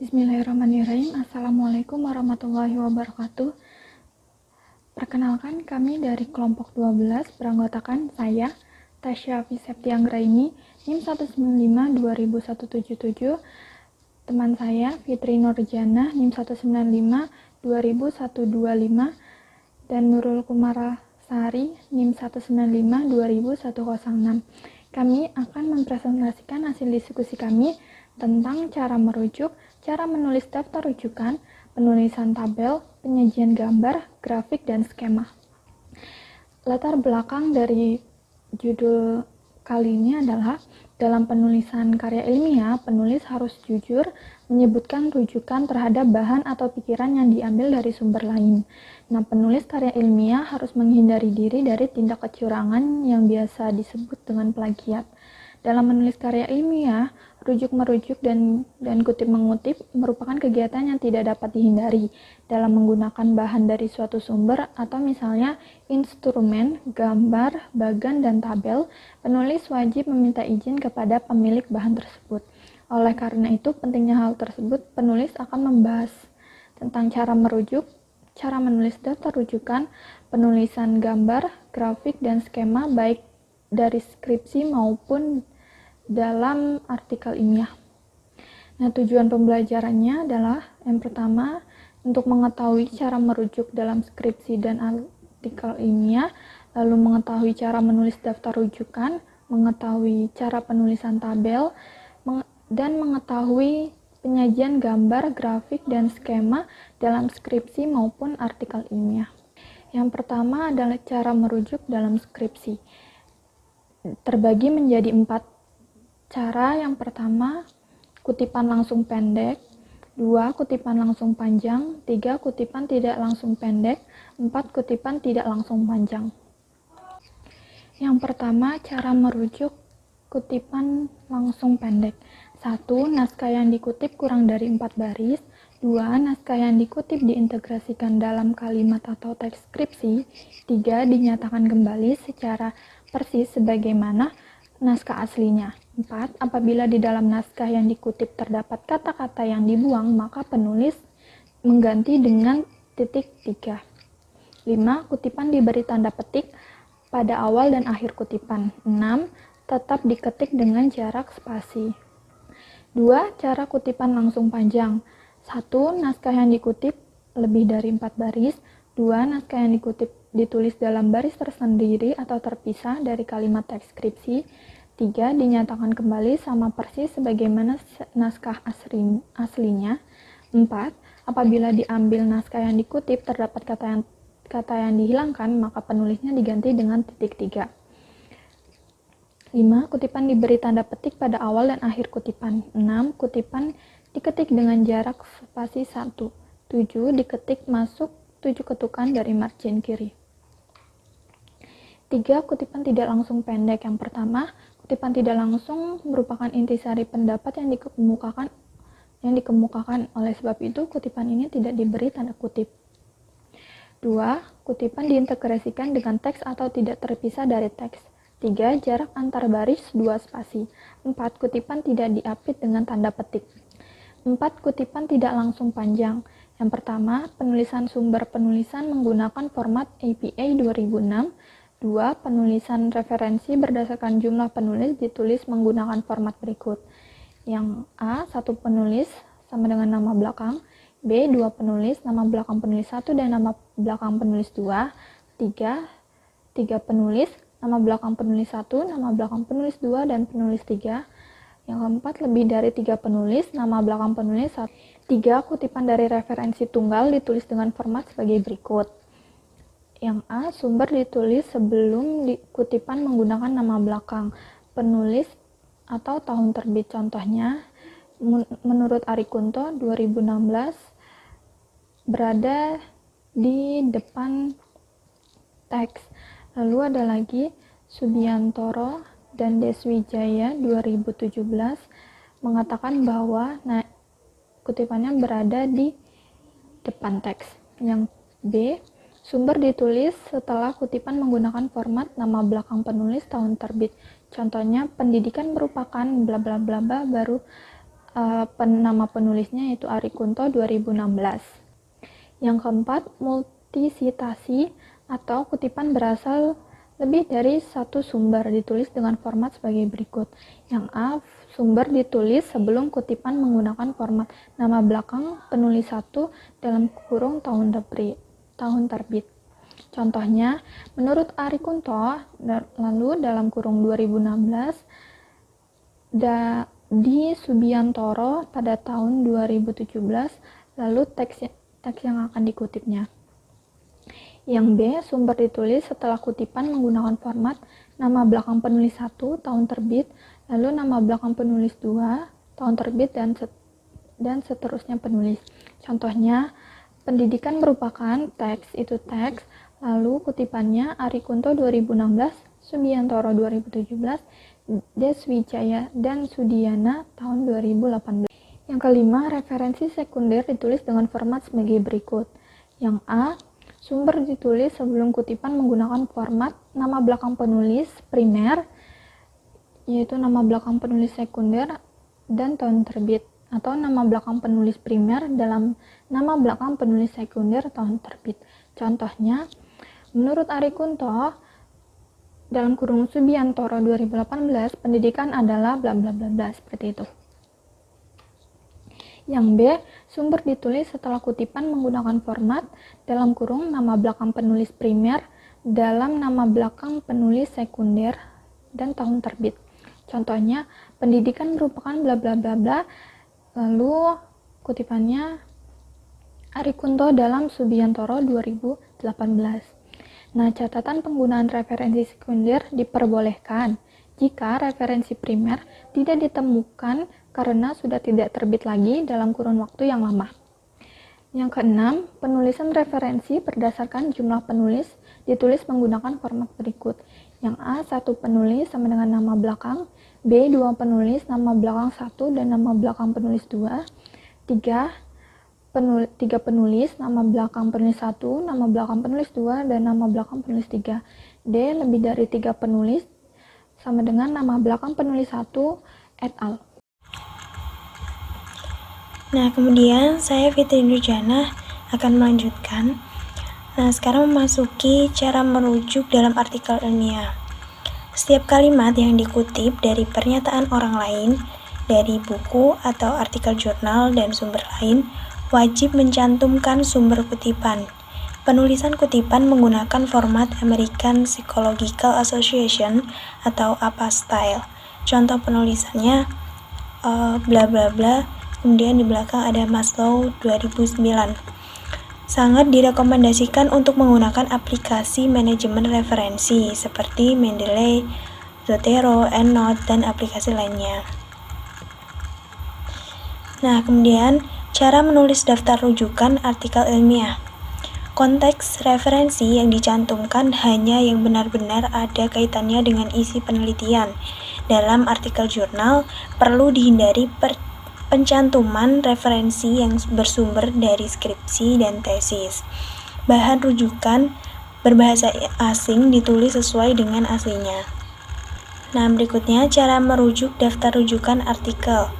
Bismillahirrahmanirrahim. Assalamualaikum warahmatullahi wabarakatuh. Perkenalkan, kami dari kelompok 12 beranggotakan saya, Tasya Fiseptianggraini, NIM 195-2077, teman saya, Fitri Nurjana, NIM 195-20125, dan Nurul Kumarasari, NIM 195-20106. Kami akan mempresentasikan hasil diskusi kami tentang cara merujuk, cara menulis daftar rujukan, penulisan tabel, penyajian gambar, grafik, dan skema. Latar belakang dari judul kali ini adalah dalam penulisan karya ilmiah, penulis harus jujur menyebutkan rujukan terhadap bahan atau pikiran yang diambil dari sumber lain. Nah, penulis karya ilmiah harus menghindari diri dari tindak kecurangan yang biasa disebut dengan plagiat. Dalam menulis karya ilmiah, rujuk-merujuk dan kutip-mengutip merupakan kegiatan yang tidak dapat dihindari. Dalam menggunakan bahan dari suatu sumber atau misalnya instrumen, gambar, bagan, dan tabel, penulis wajib meminta izin kepada pemilik bahan tersebut. Oleh karena itu, pentingnya hal tersebut, penulis akan membahas tentang cara merujuk, cara menulis daftar rujukan, penulisan gambar, grafik, dan skema baik dari skripsi maupun dalam artikel ilmiah. Nah, tujuan pembelajarannya adalah yang pertama, untuk mengetahui cara merujuk dalam skripsi dan artikel ilmiah, lalu mengetahui cara menulis daftar rujukan, mengetahui cara penulisan tabel, dan mengetahui penyajian gambar, grafik, dan skema dalam skripsi maupun artikel ilmiah. Yang pertama adalah cara merujuk dalam skripsi. Terbagi menjadi 4 cara. Yang pertama, kutipan langsung pendek, 2 kutipan langsung panjang, 3 kutipan tidak langsung pendek, 4 kutipan tidak langsung panjang. Yang pertama, cara merujuk kutipan langsung pendek. 1. Naskah yang dikutip kurang dari 4 baris. 2. Naskah yang dikutip diintegrasikan dalam kalimat atau teks skripsi. 3. Dinyatakan kembali secara persis sebagaimana naskah aslinya. 4. Apabila di dalam naskah yang dikutip terdapat kata-kata yang dibuang, maka penulis mengganti dengan titik 3. 5. Kutipan diberi tanda petik pada awal dan akhir kutipan. 6. Tetap diketik dengan jarak spasi. 2. Cara kutipan langsung panjang. 1. Naskah yang dikutip lebih dari 4 baris. 2. Naskah yang dikutip ditulis dalam baris tersendiri atau terpisah dari kalimat teks skripsi. 3. Dinyatakan kembali sama persis sebagaimana naskah aslinya. 4. Apabila diambil naskah yang dikutip terdapat kata yang dihilangkan, maka penulisnya diganti dengan titik 3. 5. Kutipan diberi tanda petik pada awal dan akhir kutipan. 6. Kutipan diketik dengan jarak spasi 1. 7. Diketik masuk 7 ketukan dari margin kiri. 3. Kutipan tidak langsung pendek. Yang pertama, kutipan tidak langsung merupakan intisari pendapat yang dikemukakan. Oleh sebab itu, kutipan ini tidak diberi tanda kutip. 2. Kutipan diintegrasikan dengan teks atau tidak terpisah dari teks. 3. Jarak antar baris 2 spasi. 4. Kutipan tidak diapit dengan tanda petik. 4. Kutipan tidak langsung panjang. Yang pertama, penulisan sumber penulisan menggunakan format APA 2006. 2. Penulisan referensi berdasarkan jumlah penulis ditulis menggunakan format berikut. Yang A, 1 penulis sama dengan nama belakang. B, 2 penulis, nama belakang penulis 1 dan nama belakang penulis 2. 3 penulis, nama belakang penulis 1, nama belakang penulis 2, dan penulis 3. Yang keempat, lebih dari 3 penulis, nama belakang penulis 1. 3. Kutipan dari referensi tunggal ditulis dengan format sebagai berikut. Yang A, sumber ditulis sebelum kutipan menggunakan nama belakang penulis atau tahun terbit. Contohnya, menurut Ari Kunto 2016 berada di depan teks. Lalu ada lagi Subiantoro dan Deswijaya 2017 mengatakan bahwa kutipannya berada di depan teks. Yang B, sumber ditulis setelah kutipan menggunakan format nama belakang penulis tahun terbit. Contohnya, pendidikan merupakan bla bla bla baru nama penulisnya yaitu Arie Kunto 2016. Yang keempat, multisitasi atau kutipan berasal lebih dari satu sumber ditulis dengan format sebagai berikut. Yang A, sumber ditulis sebelum kutipan menggunakan format nama belakang penulis 1 dalam kurung tahun terbit. Contohnya, menurut Arie Kunto, lalu dalam kurung 2016, di Subiantoro pada tahun 2017, lalu teks yang akan dikutipnya. Yang B, sumber ditulis setelah kutipan menggunakan format nama belakang penulis 1 tahun terbit, lalu nama belakang penulis 2 tahun terbit, dan seterusnya penulis. Contohnya, pendidikan merupakan teks, lalu kutipannya Arie Kunto 2016, Subiantoro 2017, Deswijaya dan Sudiana tahun 2018. Yang kelima, referensi sekunder ditulis dengan format sebagai berikut. Yang A, sumber ditulis sebelum kutipan menggunakan format nama belakang penulis primer, yaitu nama belakang penulis sekunder dan tahun terbit, atau nama belakang penulis primer dalam nama belakang penulis sekunder tahun terbit. Contohnya, menurut Arie Kunto, dalam kurung Subiantoro 2018, pendidikan adalah bla bla bla bla, seperti itu. Yang B, sumber ditulis setelah kutipan menggunakan format dalam kurung nama belakang penulis primer dalam nama belakang penulis sekunder dan tahun terbit. Contohnya, pendidikan merupakan bla bla bla bla, lalu kutipannya Arie Kunto dalam Subiantoro 2018. Nah, catatan penggunaan referensi sekunder diperbolehkan jika referensi primer tidak ditemukan karena sudah tidak terbit lagi dalam kurun waktu yang lama. Yang keenam, penulisan referensi berdasarkan jumlah penulis ditulis menggunakan format berikut. Yang A, 1 penulis sama dengan nama belakang, B, 2 penulis, nama belakang 1 dan nama belakang penulis 2, 3 penulis, nama belakang penulis 1, nama belakang penulis 2, dan nama belakang penulis 3. D, lebih dari 3 penulis sama dengan nama belakang penulis 1, et al. Nah, kemudian saya Fitri Nurjana akan melanjutkan. Nah, sekarang memasuki cara merujuk dalam artikel ilmiah. Setiap kalimat yang dikutip dari pernyataan orang lain, dari buku atau artikel jurnal dan sumber lain, wajib mencantumkan sumber kutipan. Penulisan kutipan menggunakan format American Psychological Association atau APA style. Contoh penulisannya bla bla bla, kemudian di belakang ada Maslow 2009. Sangat direkomendasikan untuk menggunakan aplikasi manajemen referensi seperti Mendeley, Zotero, EndNote, dan aplikasi lainnya. Nah, kemudian cara menulis daftar rujukan artikel ilmiah. Konteks referensi yang dicantumkan hanya yang benar-benar ada kaitannya dengan isi penelitian. Dalam artikel jurnal, perlu dihindari pencantuman referensi yang bersumber dari skripsi dan tesis. Bahan rujukan berbahasa asing ditulis sesuai dengan aslinya. Nah, berikutnya cara merujuk daftar rujukan artikel.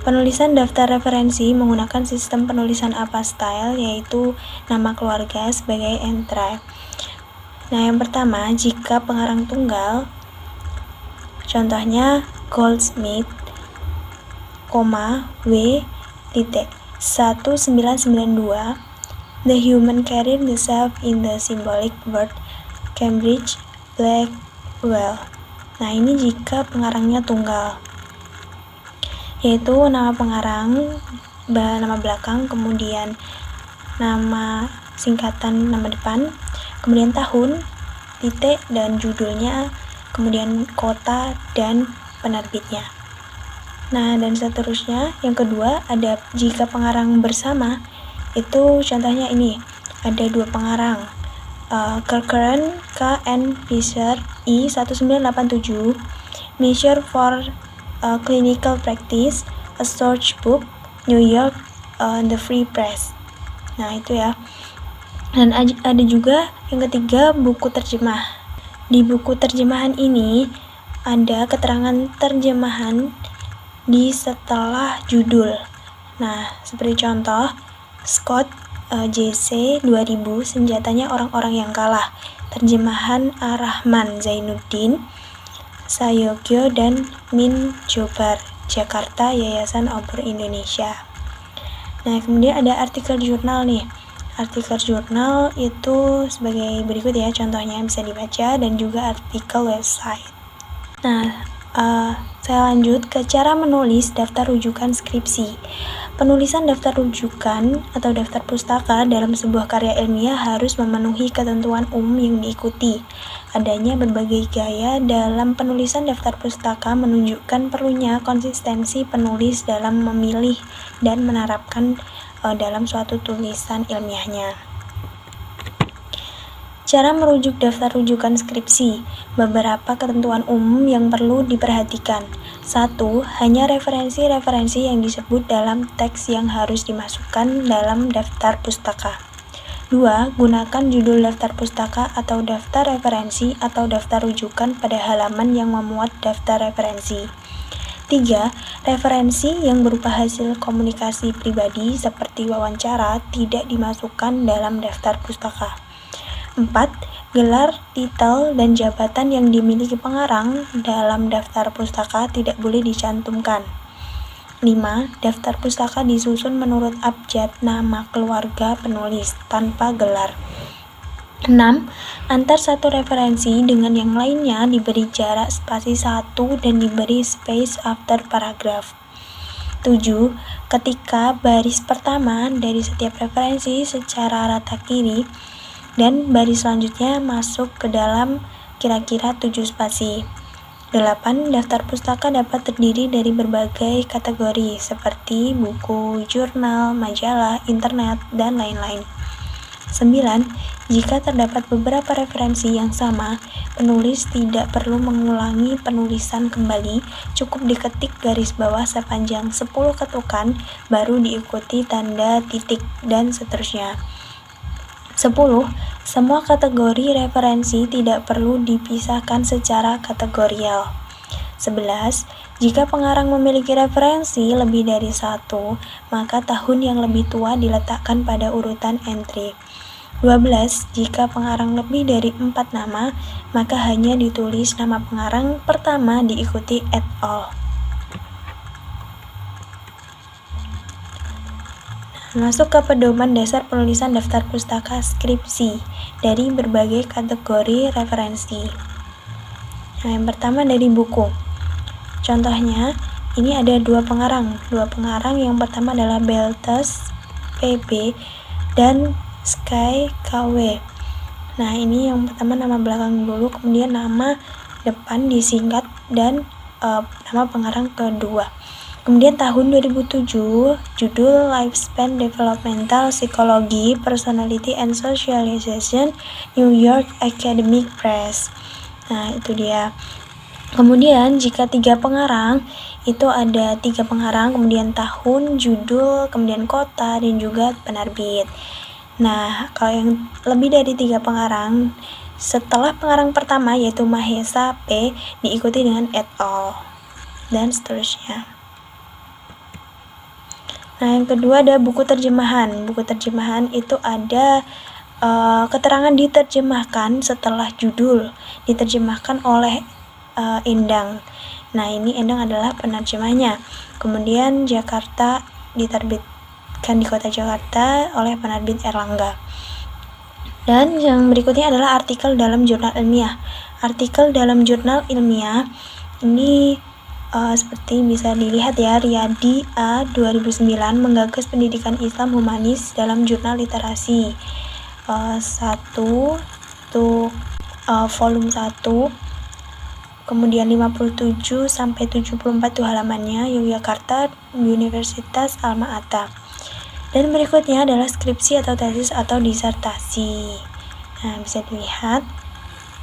Penulisan daftar referensi menggunakan sistem penulisan APA style, yaitu nama keluarga sebagai entry. Nah, yang pertama, jika pengarang tunggal, contohnya Goldsmith, W. 1992, The Human Carrying the Self in the Symbolic World, Cambridge, Blackwell. Nah, ini jika pengarangnya tunggal, yaitu nama pengarang, nama belakang, kemudian nama singkatan nama depan, kemudian tahun, titik, dan judulnya, kemudian kota dan penerbitnya. Nah, dan seterusnya. Yang kedua, ada jika pengarang bersama, itu contohnya ini, ada dua pengarang, Corcoran, K. N. Fisher, I. 1987, Measure for Clinical Practice, A Source Book, New York, The Free Press. Nah, itu ya. Dan ada juga yang ketiga, buku terjemah. Di buku terjemahan ini ada keterangan terjemahan di setelah judul. Nah, seperti contoh, Scott JC 2000, senjatanya orang-orang yang kalah. Terjemahan Ar-Rahman Zainuddin, Sayogyo dan Min Jobar, Jakarta, Yayasan Obor Indonesia. Nah, kemudian ada artikel jurnal nih. Artikel jurnal itu sebagai berikut ya, contohnya bisa dibaca, dan juga artikel website. Nah, saya lanjut ke cara menulis daftar rujukan skripsi. Penulisan daftar rujukan atau daftar pustaka dalam sebuah karya ilmiah harus memenuhi ketentuan umum yang diikuti. Adanya berbagai gaya dalam penulisan daftar pustaka menunjukkan perlunya konsistensi penulis dalam memilih dan menerapkan dalam suatu tulisan ilmiahnya. Cara merujuk daftar rujukan skripsi. Beberapa ketentuan umum yang perlu diperhatikan. 1. Hanya referensi-referensi yang disebut dalam teks yang harus dimasukkan dalam daftar pustaka. 2. Gunakan judul daftar pustaka atau daftar referensi atau daftar rujukan pada halaman yang memuat daftar referensi. 3. Referensi yang berupa hasil komunikasi pribadi seperti wawancara tidak dimasukkan dalam daftar pustaka. 4. Gelar, titel, dan jabatan yang dimiliki pengarang dalam daftar pustaka tidak boleh dicantumkan. 5. Daftar pustaka disusun menurut abjad nama keluarga penulis tanpa gelar. 6. Antar satu referensi dengan yang lainnya diberi jarak spasi 1 dan diberi space after paragraph. 7. Ketika baris pertama dari setiap referensi secara rata kiri dan baris selanjutnya masuk ke dalam kira-kira 7 spasi. 8. Daftar pustaka dapat terdiri dari berbagai kategori seperti buku, jurnal, majalah, internet, dan lain-lain. 9. Jika terdapat beberapa referensi yang sama, penulis tidak perlu mengulangi penulisan kembali, cukup diketik garis bawah sepanjang 10 ketukan, baru diikuti tanda titik, dan seterusnya. 10. Semua kategori referensi tidak perlu dipisahkan secara kategorial. 11. Jika pengarang memiliki referensi lebih dari 1, maka tahun yang lebih tua diletakkan pada urutan entry. 12. Jika pengarang lebih dari 4 nama, maka hanya ditulis nama pengarang pertama diikuti et al. Masuk ke pedoman dasar penulisan daftar pustaka skripsi dari berbagai kategori referensi. Nah, yang pertama dari buku. Contohnya, ini ada dua pengarang. Yang pertama adalah Beltes PB dan Sky KW. Nah, ini yang pertama nama belakang dulu, kemudian nama depan disingkat, dan nama pengarang kedua. Kemudian tahun 2007, judul Lifespan Developmental Psychology, Personality and Socialization, New York Academic Press. Nah, itu dia. Kemudian jika 3 pengarang, itu ada 3 pengarang, kemudian tahun, judul, kemudian kota, dan juga penerbit. Nah, kalau yang lebih dari 3 pengarang, setelah pengarang pertama yaitu Mahesa P, diikuti dengan et al. Dan seterusnya. Nah, yang kedua ada buku terjemahan. Buku terjemahan itu ada keterangan diterjemahkan setelah judul, diterjemahkan oleh Endang. Nah, ini Endang adalah penerjemahnya. Kemudian Jakarta, diterbitkan di kota Jakarta oleh penerbit Erlangga. Dan yang berikutnya adalah artikel dalam jurnal ilmiah. Artikel dalam jurnal ilmiah ini seperti bisa dilihat ya, Riyadi A 2009 menggagas pendidikan Islam humanis dalam jurnal literasi 1 untuk volume 1, kemudian 57 sampai 74 tuh halamannya, Yogyakarta, Universitas Alma-Ata. Dan berikutnya adalah skripsi atau tesis atau disertasi. Nah, bisa dilihat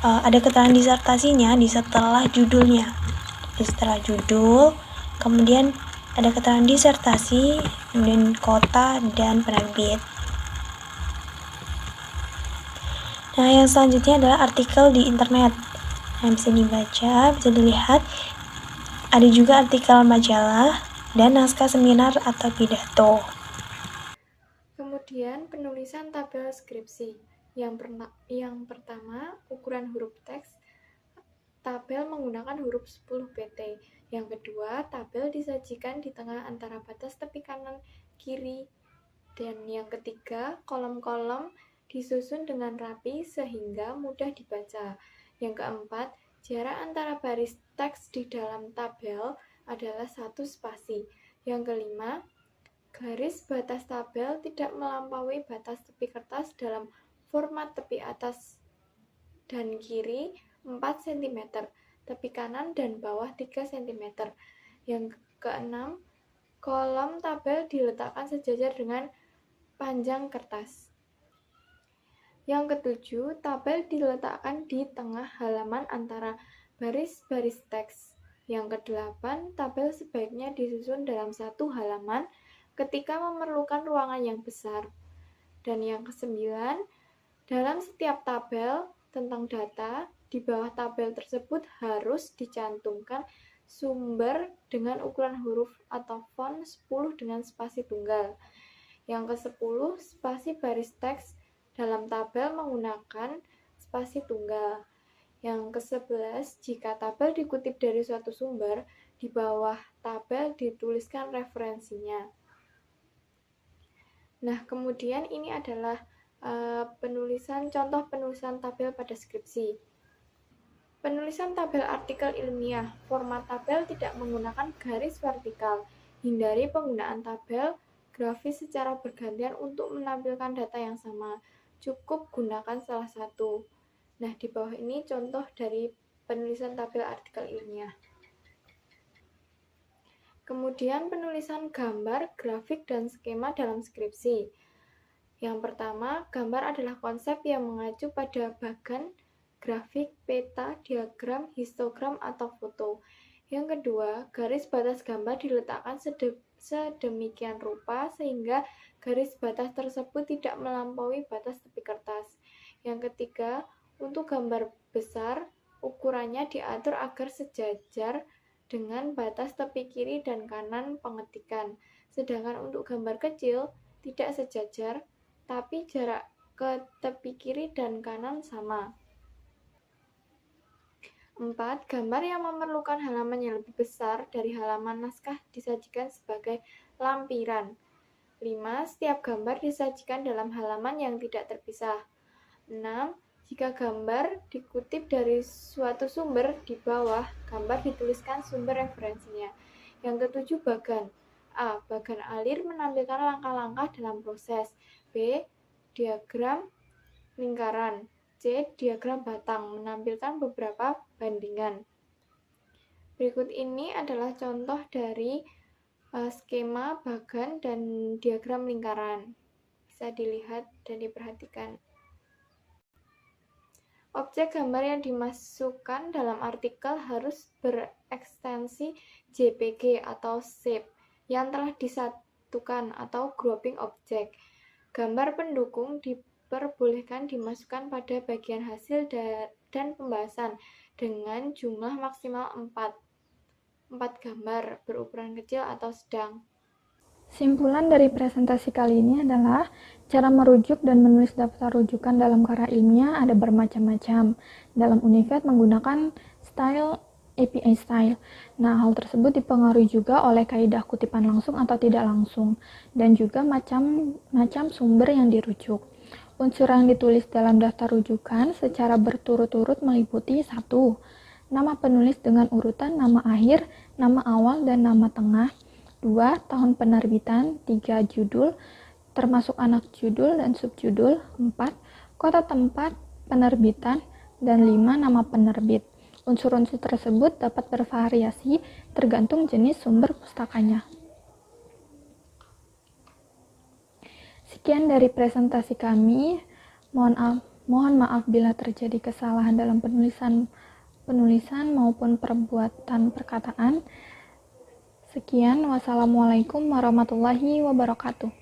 ada keterangan disertasinya di setelah judulnya. Setelah judul, kemudian ada keterangan disertasi, kemudian kota, dan penerbit. Nah, yang selanjutnya adalah artikel di internet. Nah, bisa dibaca, bisa dilihat Ada juga artikel majalah dan naskah seminar atau pidato. Kemudian penulisan tabel skripsi. Yang pertama, ukuran huruf teks. Tabel menggunakan huruf 10 pt. Yang kedua, tabel disajikan di tengah antara batas tepi kanan kiri. Dan yang ketiga, kolom-kolom disusun dengan rapi sehingga mudah dibaca. Yang keempat, jarak antara baris teks di dalam tabel adalah 1 spasi. Yang kelima, garis batas tabel tidak melampaui batas tepi kertas dalam format tepi atas dan kiri 4 cm, tepi kanan dan bawah 3 cm. Yang keenam, kolom tabel diletakkan sejajar dengan panjang kertas. Yang ketujuh, tabel diletakkan di tengah halaman antara baris-baris teks. Yang kedelapan, tabel sebaiknya disusun dalam satu halaman ketika memerlukan ruangan yang besar. Dan yang kesembilan, dalam setiap tabel tentang data, di bawah tabel tersebut harus dicantumkan sumber dengan ukuran huruf atau font 10 dengan spasi tunggal. Yang ke-10, spasi baris teks dalam tabel menggunakan spasi tunggal. Yang ke-11, jika tabel dikutip dari suatu sumber, di bawah tabel dituliskan referensinya. Nah, kemudian ini adalah contoh penulisan tabel pada skripsi. Penulisan tabel artikel ilmiah. Format tabel tidak menggunakan garis vertikal. Hindari penggunaan tabel grafis secara bergantian untuk menampilkan data yang sama. Cukup gunakan salah satu. Nah, di bawah ini contoh dari penulisan tabel artikel ilmiah. Kemudian penulisan gambar, grafik, dan skema dalam skripsi. Yang pertama, gambar adalah konsep yang mengacu pada bagan, grafik, peta, diagram, histogram, atau foto. Yang kedua, garis batas gambar diletakkan sedemikian rupa sehingga garis batas tersebut tidak melampaui batas tepi kertas. Yang ketiga, untuk gambar besar, ukurannya diatur agar sejajar dengan batas tepi kiri dan kanan pengetikan. Sedangkan untuk gambar kecil, tidak sejajar, tapi jarak ke tepi kiri dan kanan sama. 4. Gambar yang memerlukan halaman yang lebih besar dari halaman naskah disajikan sebagai lampiran. 5. Setiap gambar disajikan dalam halaman yang tidak terpisah. 6. Jika gambar dikutip dari suatu sumber, di bawah gambar dituliskan sumber referensinya. Yang ketujuh, bagan. A. Bagan alir menampilkan langkah-langkah dalam proses. B. Diagram lingkaran. C. Diagram batang menampilkan beberapa bandingan. Berikut ini adalah contoh dari skema bagan dan diagram lingkaran. Bisa dilihat dan diperhatikan. Objek gambar yang dimasukkan dalam artikel harus berekstensi JPG atau shape yang telah disatukan atau grouping objek. Gambar pendukung diperbolehkan dimasukkan pada bagian hasil dan pembahasan dengan jumlah maksimal 4 gambar berukuran kecil atau sedang. Simpulan dari presentasi kali ini adalah cara merujuk dan menulis daftar rujukan dalam karya ilmiah ada bermacam-macam. Dalam Univet menggunakan style APA style. Nah, hal tersebut dipengaruhi juga oleh kaidah kutipan langsung atau tidak langsung, dan juga macam sumber yang dirujuk. Unsur yang ditulis dalam daftar rujukan secara berturut-turut meliputi 1. Nama penulis dengan urutan nama akhir, nama awal, dan nama tengah. 2. Tahun penerbitan. 3. Judul, termasuk anak judul dan subjudul. 4. Kota tempat penerbitan. Dan 5. Nama penerbit. Unsur-unsur tersebut dapat bervariasi tergantung jenis sumber pustakanya. Sekian dari presentasi kami. Mohon maaf bila terjadi kesalahan dalam penulisan maupun perbuatan perkataan. Sekian, wassalamualaikum warahmatullahi wabarakatuh.